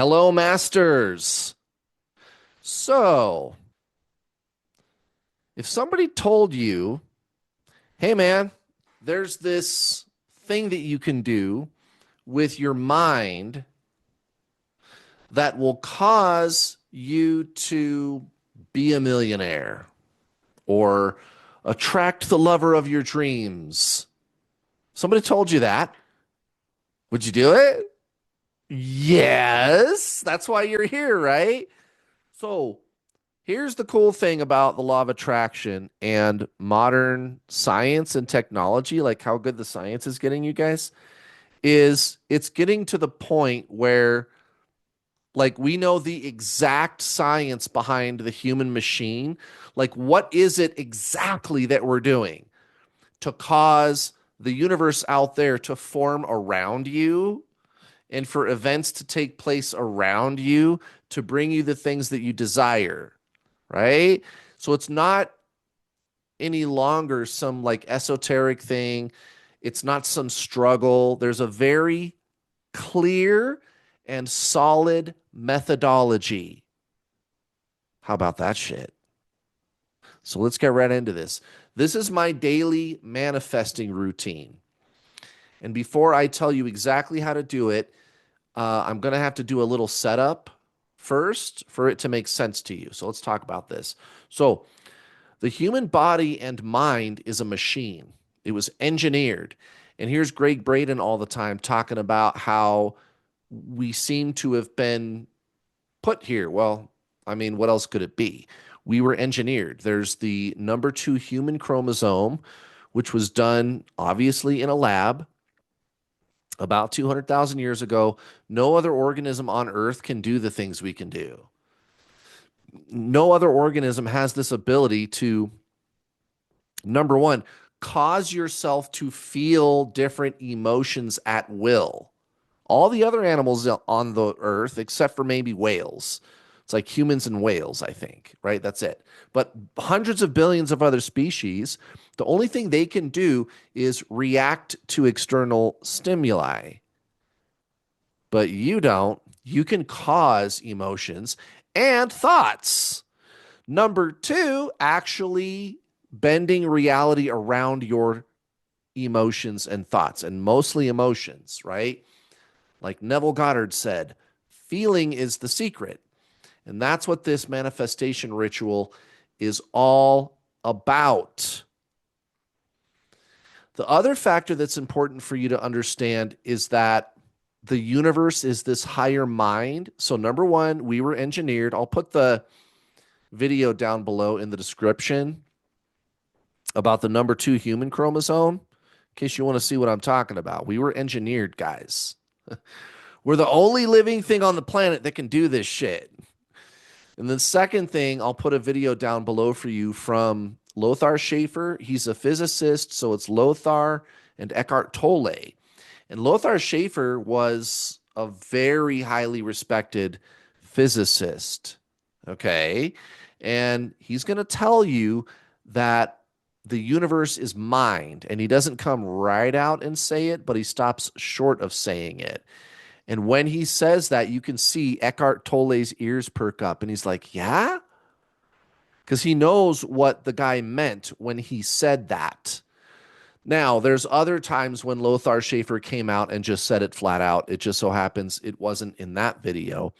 Hello, masters. So, if somebody told you, hey, man, there's this thing that you can do with your mind that will cause you to be a millionaire or attract the lover of your dreams. Somebody told you that. Would you do it? Yes. That's why you're here, right? So, here's the cool thing about the law of attraction and modern science and technology, like how good the science is getting, you guys, is it's getting to the point where like we know the exact science behind the human machine. Like what is it exactly that we're doing to cause the universe out there to form around you and for events to take place around you to bring you the things that you desire, right? So it's not any longer some like esoteric thing. It's not some struggle. There's a very clear and solid methodology. How about that shit? So let's get right into this. This is my daily manifesting routine. And before I tell you exactly how to do it, I'm going to have to do a little setup first for it to make sense to you. So let's talk about this. So, the human body and mind is a machine. It was engineered. And here's Gregg Braden all the time talking about how we seem to have been put here. Well, I mean, what else could it be? We were engineered. There's the number 2 human chromosome, which was done obviously in a lab about 200,000 years ago. No other organism on Earth can do the things we can do. No other organism has this ability to, number one, cause yourself to feel different emotions at will. All the other animals on the earth, except for maybe whales, it's like humans and whales, I think, right? That's it. But hundreds of billions of other species, the only thing they can do is react to external stimuli. But you don't. You can cause emotions and thoughts. Number 2, actually bending reality around your emotions and thoughts, and mostly emotions, right? Like Neville Goddard said, feeling is the secret. And that's what this manifestation ritual is all about. The other factor that's important for you to understand is that the universe is this higher mind. So, number 1, we were engineered. I'll put the video down below in the description about the number 2 human chromosome in case you want to see what I'm talking about. We were engineered, guys. We're the only living thing on the planet that can do this shit. And the second thing, I'll put a video down below for you from Lothar Schäfer. He's a physicist, so it's Lothar and Eckhart Tolle. And Lothar Schäfer was a very highly respected physicist, okay? And he's going to tell you that the universe is mind, and he doesn't come right out and say it, but he stops short of saying it. And when he says that, you can see Eckhart Tolle's ears perk up, and he's like, yeah? Because he knows what the guy meant when he said that. Now, there's other times when Lothar Schäfer came out and just said it flat out. It just so happens it wasn't in that video.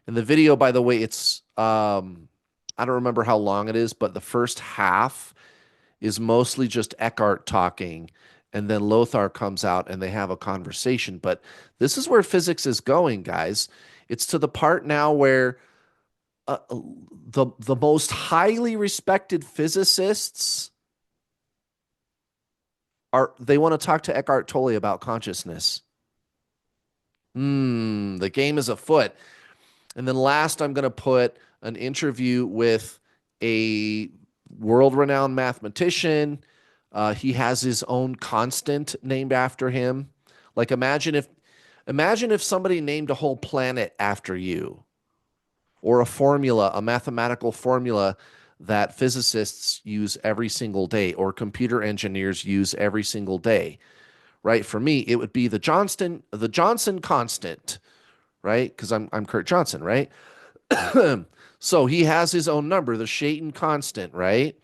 And the video, by the way, it's I don't remember how long it is, but the first half is mostly just Eckhart talking, and then Lothar comes out and they have a conversation. But this is where physics is going, guys. It's to the part now where the most highly respected physicists they want to talk to Eckhart Tolle about consciousness. The game is afoot. And then last, I'm going to put an interview with a world-renowned mathematician. He has his own constant named after him. Like imagine if somebody named a whole planet after you, or a formula, a mathematical formula that physicists use every single day or computer engineers use every single day, right? For me, it would be the Johnson constant, right? Because I'm Kurt Johnson, right? So he has his own number, the Chaitin constant, right?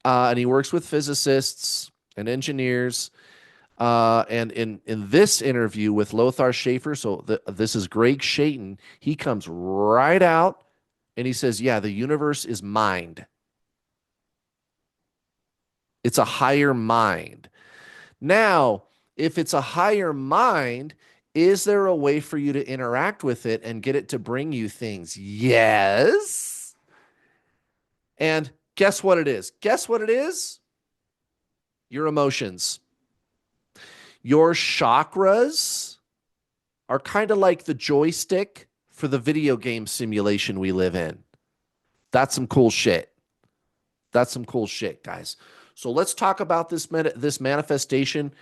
And he works with physicists and engineers. And in this interview with Lothar Schäfer, so this is Greg Chaitin, he comes right out and he says, "Yeah, the universe is mind. It's a higher mind." Now, if it's a higher mind, is there a way for you to interact with it and get it to bring you things? Yes. And guess what it is? Guess what it is? Your emotions. Your chakras are kind of like the joystick for the video game simulation we live in. That's some cool shit. That's some cool shit, guys. So let's talk about this manifestation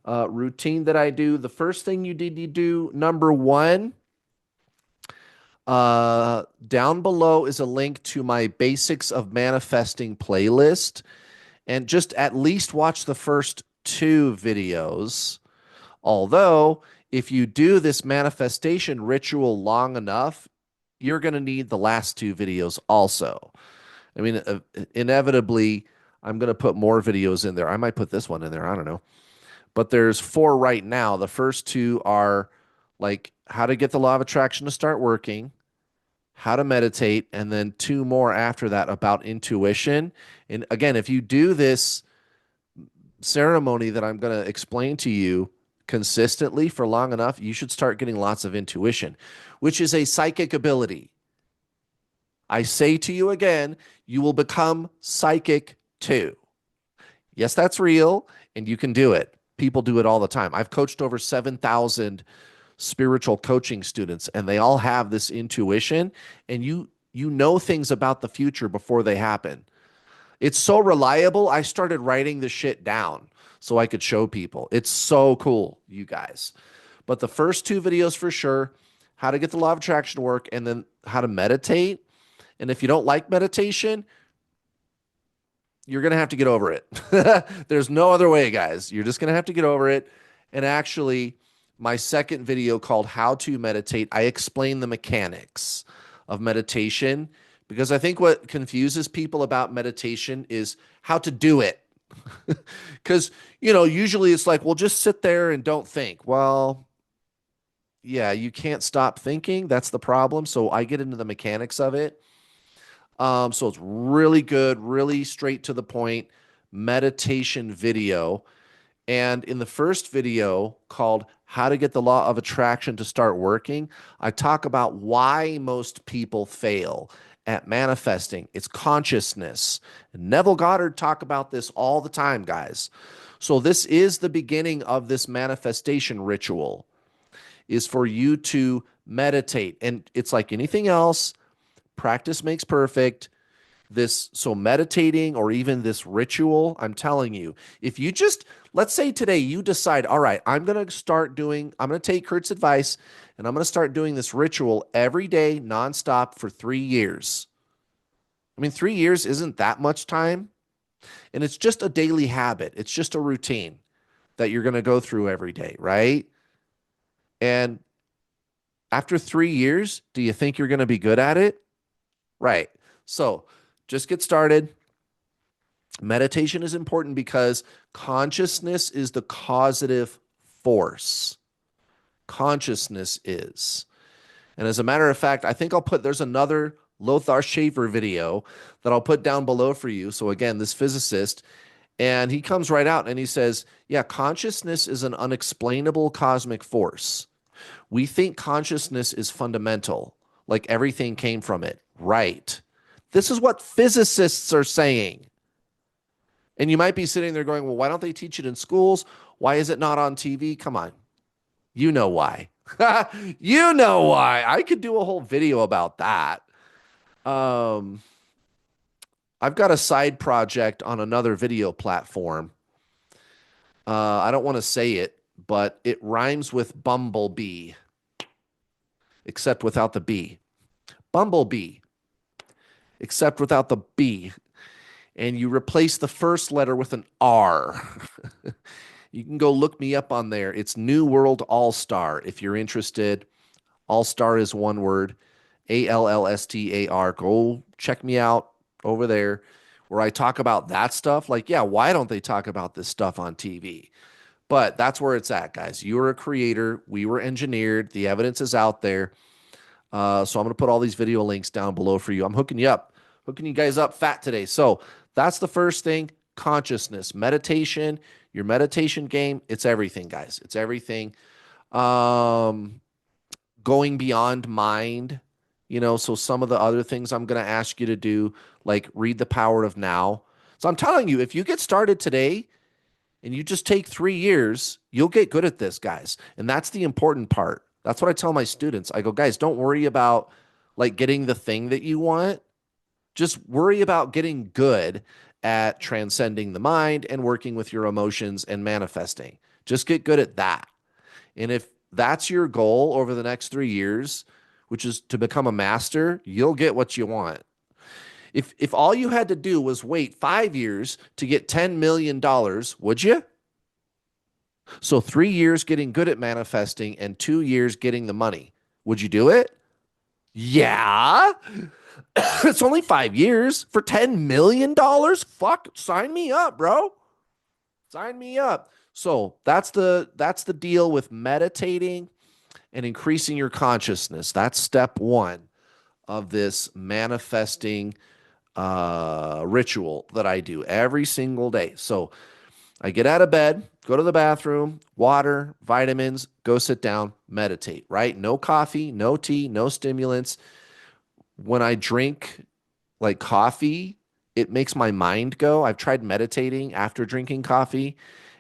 routine that I do. The first thing you need to do, number one, down below is a link to my Basics of Manifesting playlist. And just at least watch the first two videos. Although, if you do this manifestation ritual long enough, you're going to need the last two videos also. I mean, inevitably, I'm going to put more videos in there. I might put this one in there. I don't know. But there's four right now. The first two are like how to get the law of attraction to start working, how to meditate, and then two more after that about intuition. And again, if you do this ceremony that I'm going to explain to you consistently for long enough, you should start getting lots of intuition, which is a psychic ability. I say to you again, you will become psychic too. Yes, that's real, and you can do it. People do it all the time. I've coached over 7,000 spiritual coaching students, and they all have this intuition, and you know things about the future before they happen. It's so reliable. I started writing the shit down so I could show people. It's so cool, you guys. But the first two videos for sure, how to get the law of attraction to work, and then how to meditate. And if you don't like meditation, you're going to have to get over it. There's no other way, guys. You're just going to have to get over it. And actually, my second video called How to Meditate, I explain the mechanics of meditation because I think what confuses people about meditation is how to do it. Because, usually it's like, well, just sit there and don't think. Well, yeah, you can't stop thinking. That's the problem. So I get into the mechanics of it. So it's really good, really straight to the point meditation video. And in the first video called How to Get the Law of Attraction to Start Working, I talk about why most people fail at manifesting. It's consciousness. And Neville Goddard talk about this all the time, guys. So this is the beginning of this manifestation ritual, is for you to meditate. And it's like anything else, practice makes perfect. So meditating or even this ritual, I'm telling you, if you just, let's say today you decide, all right, I'm going to take Kurt's advice and I'm going to start doing this ritual every day, nonstop for 3 years. I mean, 3 years isn't that much time. And it's just a daily habit. It's just a routine that you're going to go through every day, right? And after 3 years, do you think you're going to be good at it? Right. So just get started. Meditation is important because consciousness is the causative force. Consciousness is. And as a matter of fact, I think there's another Lothar Schäfer video that I'll put down below for you. So again, this physicist, and he comes right out and he says, yeah, consciousness is an unexplainable cosmic force. We think consciousness is fundamental, like everything came from it. Right. This is what physicists are saying. And you might be sitting there going, well, why don't they teach it in schools? Why is it not on TV? Come on. You know why. You know why. I could do a whole video about that. I've got a side project on another video platform. I don't want to say it, but it rhymes with bumblebee, except without the B. Bumblebee, except without the B. And you replace the first letter with an R. You can go look me up on there. It's New World All Star if you're interested. All Star is one word, ALLSTAR. Go check me out over there where I talk about that stuff. Like, yeah, why don't they talk about this stuff on TV? But that's where it's at, guys. You were a creator. We were engineered. The evidence is out there. So I'm going to put all these video links down below for you. I'm hooking you up, hooking you guys up fat today. So that's the first thing, consciousness, meditation, your meditation game. It's everything, guys. It's everything. Um, Going beyond mind, so some of the other things I'm going to ask you to do, like read The Power of Now. So I'm telling you, if you get started today and you just take 3 years, you'll get good at this, guys. And that's the important part. That's what I tell my students. I go, guys, don't worry about like getting the thing that you want. Just worry about getting good at transcending the mind and working with your emotions and manifesting. Just get good at that. And if that's your goal over the next 3 years, which is to become a master, you'll get what you want. If all you had to do was wait 5 years to get $10 million, would you? So 3 years getting good at manifesting and 2 years getting the money. Would you do it? Yeah. It's only 5 years for $10 million. Fuck, sign me up, bro. Sign me up. So that's the deal with meditating and increasing your consciousness. That's step one of this manifesting ritual that I do every single day. So I get out of bed, go to the bathroom, water, vitamins, go sit down, meditate, right? No coffee, no tea, no stimulants. When I drink like coffee, it makes my mind go. I've tried meditating after drinking coffee,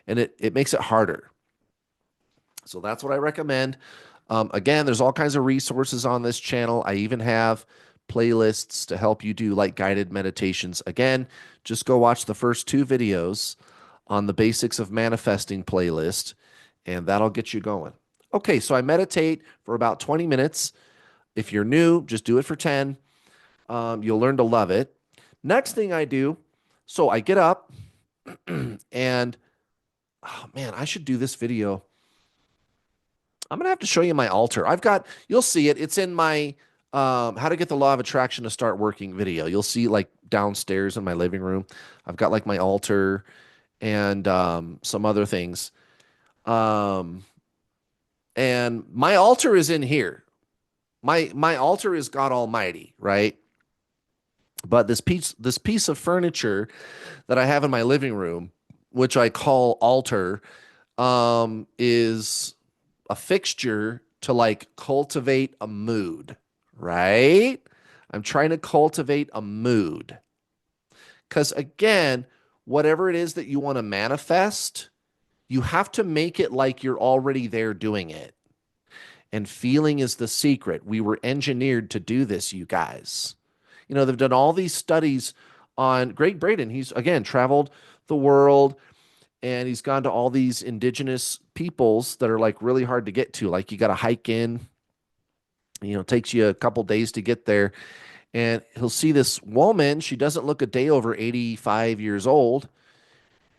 and it makes it harder. So that's what I recommend. Again, there's all kinds of resources on this channel. I even have playlists to help you do like guided meditations. Again, just go watch the first 2 videos on the basics of manifesting playlist, and that'll get you going. Okay, so I meditate for about 20 minutes. If you're new, just do it for 10. You'll learn to love it. Next thing I do, so I get up and, oh man, I should do this video. I'm gonna have to show you my altar. You'll see it. It's in my how to get the law of attraction to start working video. You'll see like downstairs in my living room. I've got like my altar and some other things. Um, and my altar is in here. My altar is God Almighty, right? But this piece of furniture that I have in my living room, which I call altar, is a fixture to like cultivate a mood, right? I'm trying to cultivate a mood. Because again, whatever it is that you want to manifest, you have to make it like you're already there doing it. And feeling is the secret. We were engineered to do this, you guys. They've done all these studies on Gregg Braden. He's, again, traveled the world and he's gone to all these indigenous peoples that are like really hard to get to. Like you got to hike in, it takes you a couple days to get there. And he'll see this woman. She doesn't look a day over 85 years old.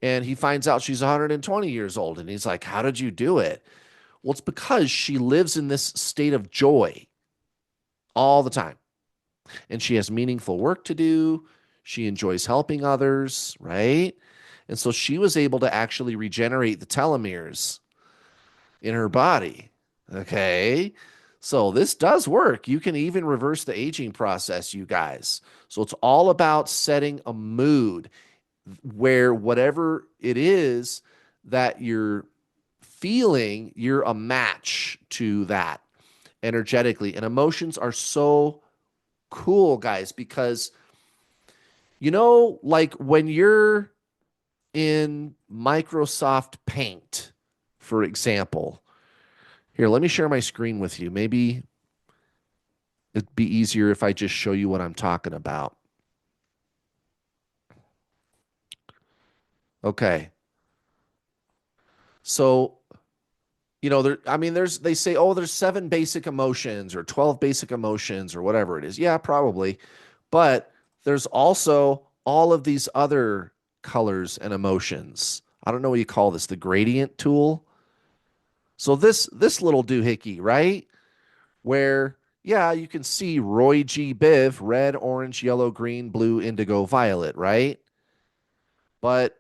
And he finds out she's 120 years old. And he's like, how did you do it? Well, it's because she lives in this state of joy all the time. And she has meaningful work to do. She enjoys helping others, right? And so she was able to actually regenerate the telomeres in her body. Okay. So this does work. You can even reverse the aging process, you guys. So it's all about setting a mood where whatever it is that you're feeling, you're a match to that energetically. And emotions are so cool, guys, because like when you're in Microsoft Paint, for example. Here, let me share my screen with you. Maybe it'd be easier if I just show you what I'm talking about. Okay. So, they say, oh, there's 7 basic emotions or 12 basic emotions or whatever it is. Yeah, probably. But there's also all of these other colors and emotions. I don't know what you call this, the gradient tool. So this little doohickey, right? where, yeah, you can see Roy G. Biv, red, orange, yellow, green, blue, indigo, violet, right? But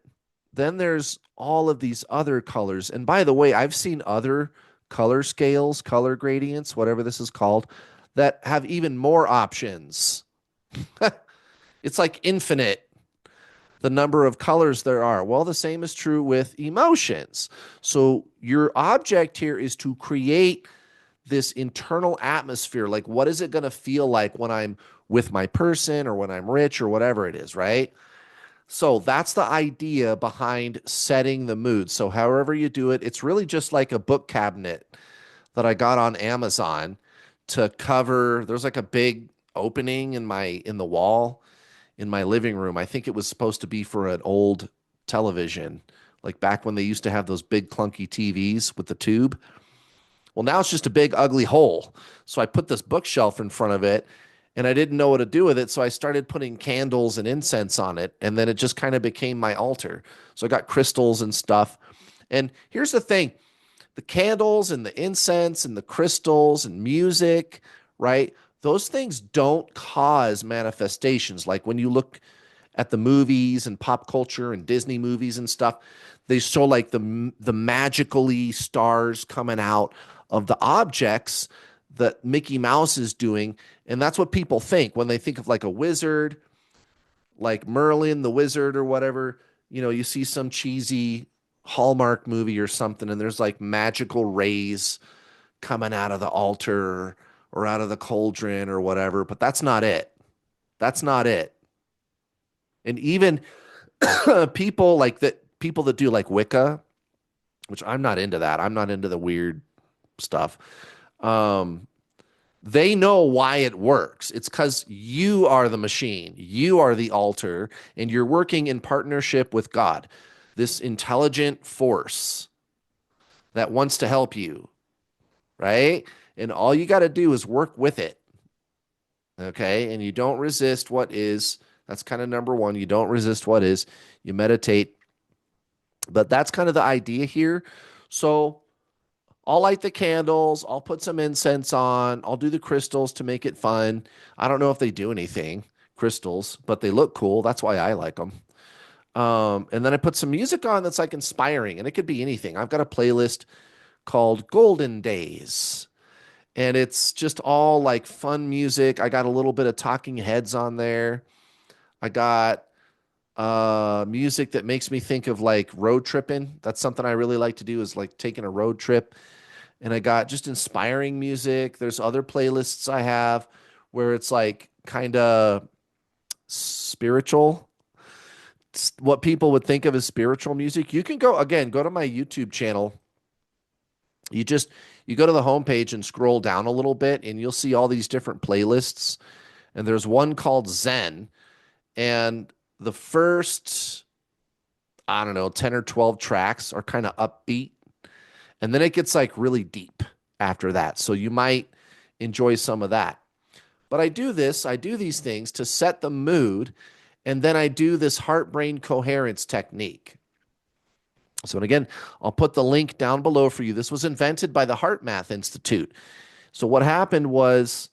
then there's all of these other colors. And by the way, I've seen other color scales, color gradients, whatever this is called, that have even more options. It's like infinite, the number of colors there are. Well, the same is true with emotions. So your object here is to create this internal atmosphere. Like, what is it going to feel like when I'm with my person or when I'm rich or whatever it is, right? So that's the idea behind setting the mood. So, however you do it, it's really just like a book cabinet that I got on Amazon to cover. There's like a big opening in the wall in my living room. I think it was supposed to be for an old television, like back when they used to have those big clunky TVs with the tube. Well, now it's just a big ugly hole. So I put this bookshelf in front of it and I didn't know what to do with it. So I started putting candles and incense on it. And then it just kind of became my altar. So I got crystals and stuff. And here's the thing, the candles and the incense and the crystals and music, right? Those things don't cause manifestations. Like when you look at the movies and pop culture and Disney movies and stuff, they show like the magically stars coming out of the objects that Mickey Mouse is doing, and that's what people think when they think of like a wizard, like Merlin the wizard or whatever. You know, you see some cheesy Hallmark movie or something, and there's like magical rays coming out of the altar or out of the cauldron or whatever, but that's not it. That's not it. And even people like that, people that do like Wicca, which I'm not into that. I'm not into the weird stuff. Um, they know why it works. It's because you are the machine, you are the altar, and you're working in partnership with God, this intelligent force that wants to help you, right? And all you got to do is work with it. Okay. And you don't resist what is. That's kind of number one. You don't resist what is. You meditate. But that's kind of the idea here. So I'll light the candles. I'll put some incense on. I'll do the crystals to make it fun. I don't know if they do anything, crystals, but they look cool. That's why I like them. And then I put some music on that's like inspiring, and it could be anything. I've got a playlist called Golden Days, and it's just all like fun music. I got a little bit of Talking Heads on there. I got music that makes me think of like road tripping. That's something I really like to do, is like taking a road trip. And I got just inspiring music. There's other playlists I have where it's like kind of spiritual. It's what people would think of as spiritual music. You can go again, go to my YouTube channel. You just you go to the homepage and scroll down a little bit and you'll see all these different playlists. And there's one called Zen. And the first, I don't know, 10 or 12 tracks are kind of upbeat. And then it gets like really deep after that. So you might enjoy some of that. But I do these things to set the mood. And then I do this heart brain coherence technique. So, and again, I'll put the link down below for you. This was invented by the Heart Math Institute. So, what happened was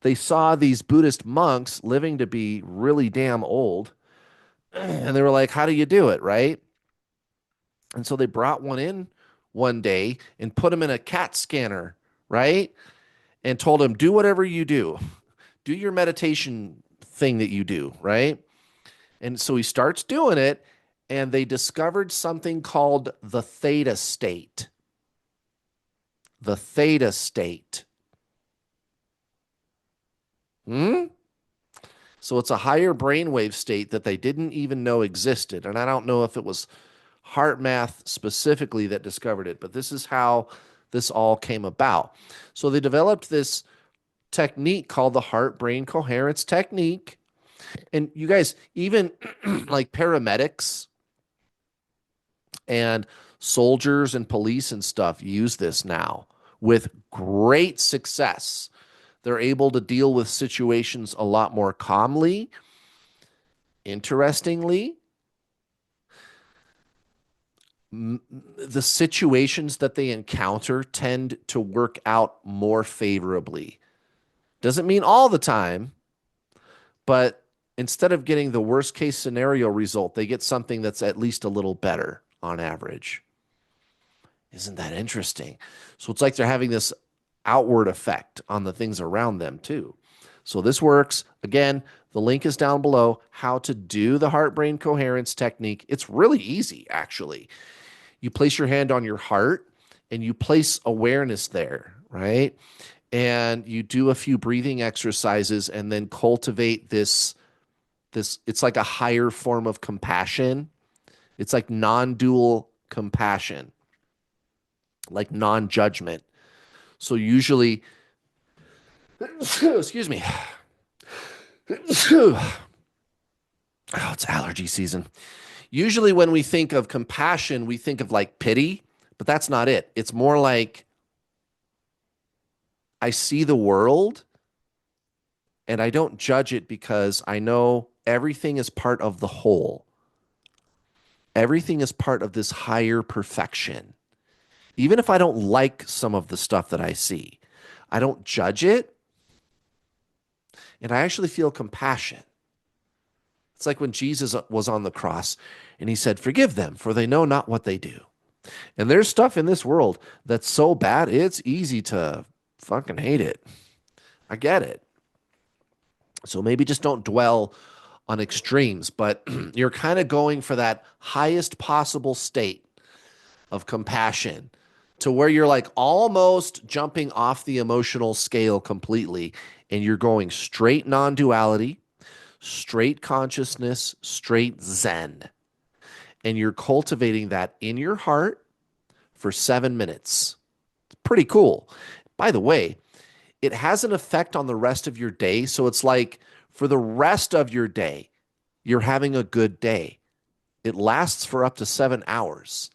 they saw these Buddhist monks living to be really damn old. And they were like, how do you do it? Right. And so they brought one in one day and put him in a CAT scanner. Right. And told him, do whatever you do your meditation thing that you do. Right. And so he starts doing it. And they discovered something called the theta state. The theta state. Hmm? So it's a higher brainwave state that they didn't even know existed. And I don't know if it was heart math specifically that discovered it, but this is how this all came about. So they developed this technique called the heart brain coherence technique. And you guys, even like paramedics and soldiers and police and stuff use this now with great success. They're able to deal with situations a lot more calmly. Interestingly, the situations that they encounter tend to work out more favorably. Doesn't mean all the time, but instead of getting the worst case scenario result, they get something that's at least a little better on average. Isn't that interesting? So it's like they're having this outward effect on the things around them too. So this works. Again, the link is down below. How to do the heart brain coherence technique. It's really easy, actually. You place your hand on your heart and you place awareness there, right? And you do a few breathing exercises and then cultivate this it's like a higher form of compassion. It's like non-dual compassion, like non-judgment. So usually excuse me. Oh, it's allergy season. Usually when we think of compassion, we think of like pity, but that's not it. It's more like I see the world and I don't judge it because I know everything is part of the whole. Everything is part of this higher perfection. Even if I don't like some of the stuff that I see, I don't judge it and I actually feel compassion. It's like when Jesus was on the cross and he said, "Forgive them, for they know not what they do." And there's stuff in this world that's so bad, it's easy to fucking hate it. I get it. So maybe just don't dwell on extremes, but you're kind of going for that highest possible state of compassion to where you're like almost jumping off the emotional scale completely and you're going straight non duality, straight consciousness, straight Zen. And you're cultivating that in your heart for 7 minutes. It's pretty cool. By the way, it has an effect on the rest of your day. So it's like for the rest of your day, you're having a good day. It lasts for up to 7 hours,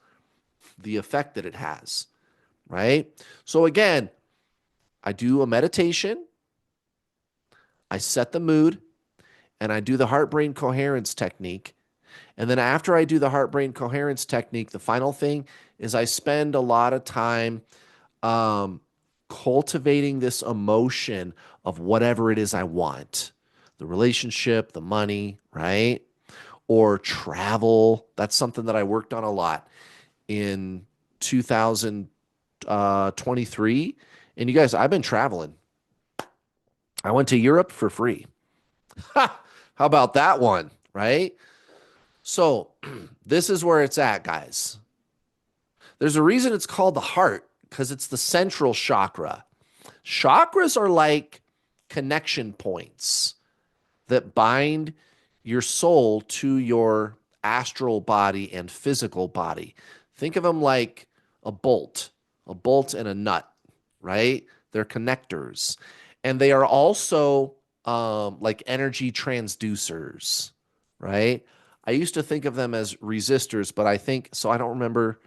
the effect that it has, right? So again, I do a meditation, I set the mood, and I do the heart brain coherence technique. And then after I do the heart brain coherence technique, the final thing is I spend a lot of time um, cultivating this emotion of whatever it is I want, the relationship, the money, right? Or travel. That's something that I worked on a lot in 2023. And you guys, I've been traveling. I went to Europe for free. Ha! How about that one, right? So this is where it's at, guys. There's a reason it's called the heart because it's the central chakra. Chakras are like connection points that bind your soul to your astral body and physical body. Think of them like a bolt and a nut, right? They're connectors. And they are also like energy transducers, right? I used to think of them as resistors, but I think so. I don't remember.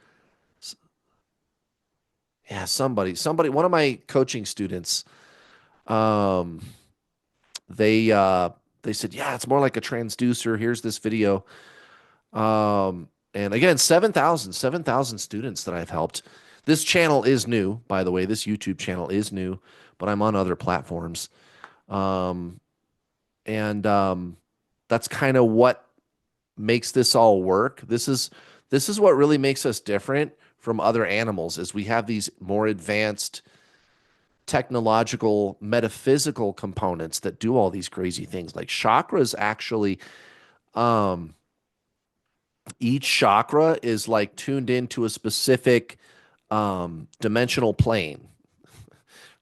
Yeah, one of my coaching students, um, they uh, they said, yeah, it's more like a transducer. Here's this video. And again, 7,000 students that I've helped. This channel is new, by the way. This YouTube channel is new, but I'm on other platforms. Um, and that's kind of what makes this all work. This is what really makes us different from other animals is we have these more advanced technological metaphysical components that do all these crazy things. Like chakras actually um each chakra is like tuned into a specific dimensional plane,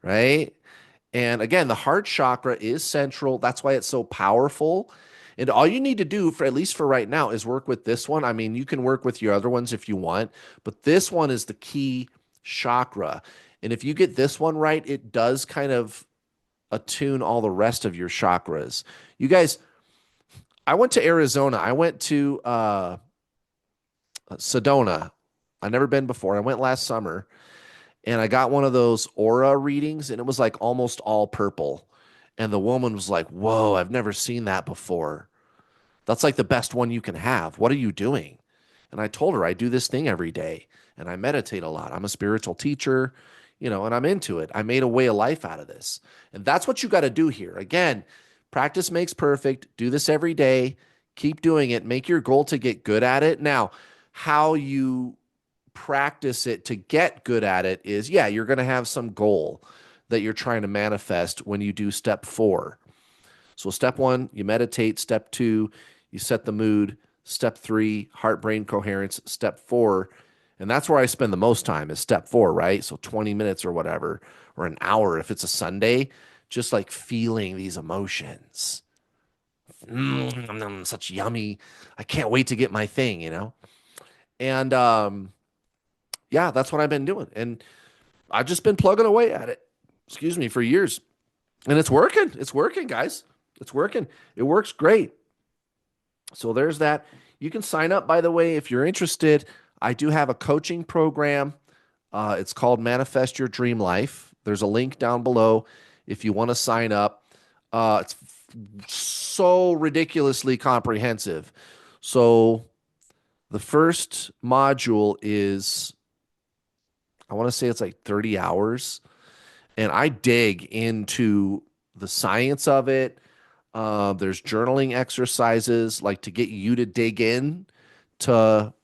right? And again, the heart chakra is central. That's why it's so powerful. And all you need to do for at least for right now is work with this one. I mean, you can work with your other ones if you want, but this one is the key chakra. And if you get this one right, it does kind of attune all the rest of your chakras. You guys, I went to Arizona. I went to Sedona. I've never been before. I went last summer and I got one of those aura readings and it was like almost all purple. And the woman was like, "Whoa, I've never seen that before. That's like the best one you can have. What are you doing?" And I told her I do this thing every day and I meditate a lot. I'm a spiritual teacher, and I'm into it. I made a way of life out of this. And that's what you got to do here. Again, practice makes perfect. Do this every day. Keep doing it. Make your goal to get good at it. Now, how you practice it to get good at it is, yeah, you're going to have some goal that you're trying to manifest when you do step 4. So step 1, you meditate. Step 2, you set the mood. Step 3, heart brain coherence. Step 4, and that's where I spend the most time, is step 4, right? So 20 minutes or whatever, or an hour if it's a Sunday, just like feeling these emotions. Such yummy. I can't wait to get my thing. And yeah, that's what I've been doing. And I've just been plugging away at it, excuse me, for years. And it's working. It's working, guys. It's working. It works great. So there's that. You can sign up, by the way, if you're interested. I do have a coaching program. It's called Manifest Your Dream Life. There's a link down below if you want to sign up. It's so ridiculously comprehensive. So the first module is, I want to say it's like 30 hours. And I dig into the science of it. There's journaling exercises like to get you to dig in to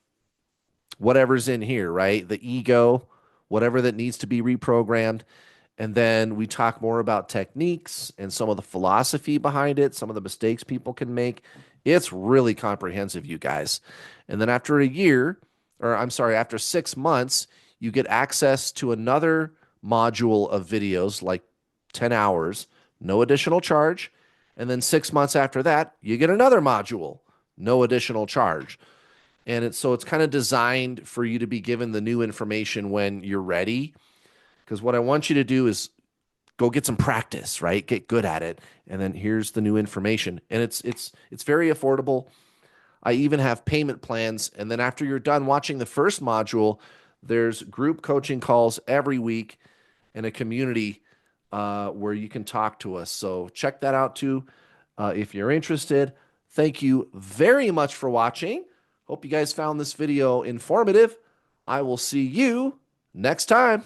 whatever's in here, right? The ego, whatever that needs to be reprogrammed. And then we talk more about techniques and some of the philosophy behind it, some of the mistakes people can make. It's really comprehensive, you guys. And then after a year, or I'm sorry, after 6 months, you get access to another module of videos, like 10 hours, no additional charge. And then 6 months after that, you get another module, no additional charge. And it's kind of designed for you to be given the new information when you're ready. Because what I want you to do is go get some practice, right? Get good at it. And then here's the new information. And it's very affordable. I even have payment plans. And then after you're done watching the first module, there's group coaching calls every week and a community where you can talk to us. So check that out too if you're interested. Thank you very much for watching. Hope you guys found this video informative. I will see you next time.